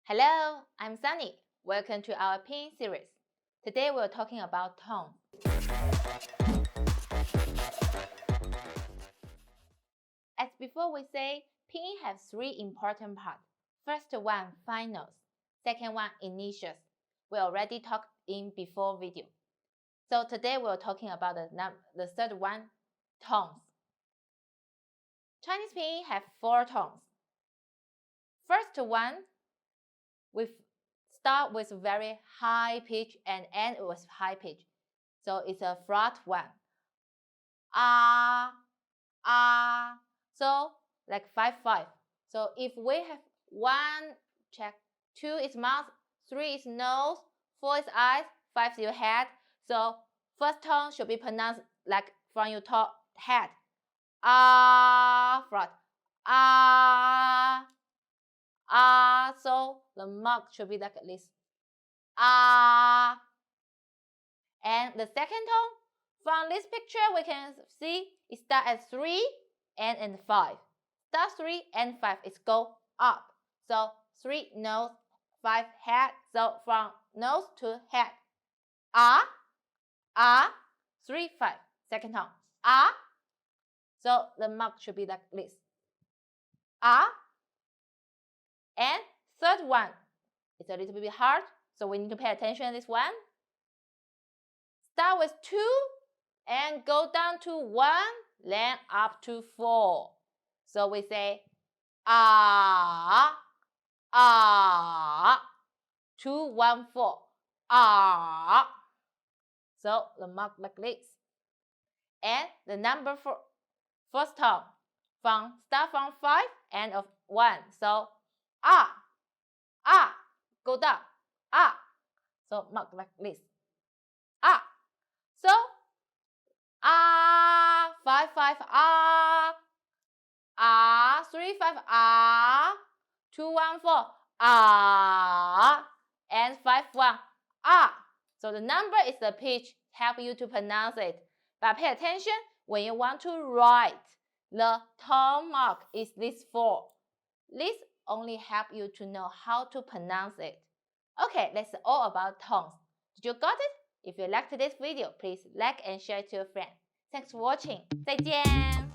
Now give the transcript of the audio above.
Hello, I'm Sunny. Welcome to our Pinyin series. Today we're talking about tone. As before we say, Pinyin has three important parts. First one, finals. Second one, initials. We already talked in before video. So today we're talking about the third one, tones. Chinese Pinyin have four tones. First one, we start with very high pitch and end with high pitch. So it's a flat one. So like 5-5. So if we have 1, check, 2 is mouth, 3 is nose, 4 is eyes, 5 is your head. So first tone should be pronounced like from your top head. Flat. So the mark should be like this. And the second tone, from this picture we can see it starts at 3 and 5. Start 3 and 5 is go up. So 3 nose, 5 head. So from nose to head. 3, 5. Second tone. So the mark should be like this. And third one, it's a little bit hard, so we need to pay attention to this one. Start with 2 and go down to 1, then up to 4. So we say 2, 1, 4. So the mark like this. And the number for first tone start from 5 and of 1. So go down, so mark like this, so 5, 5, 3, 5, 2, 1, 4, and 5, 1, So the number is the pitch, help you to pronounce it, but pay attention when you want to write. The tone mark is this 4. This only help you to know how to pronounce it. Okay, that's all about tones. Did you got it? If you liked this video, please like and share to your friends. Thanks for watching. 再见。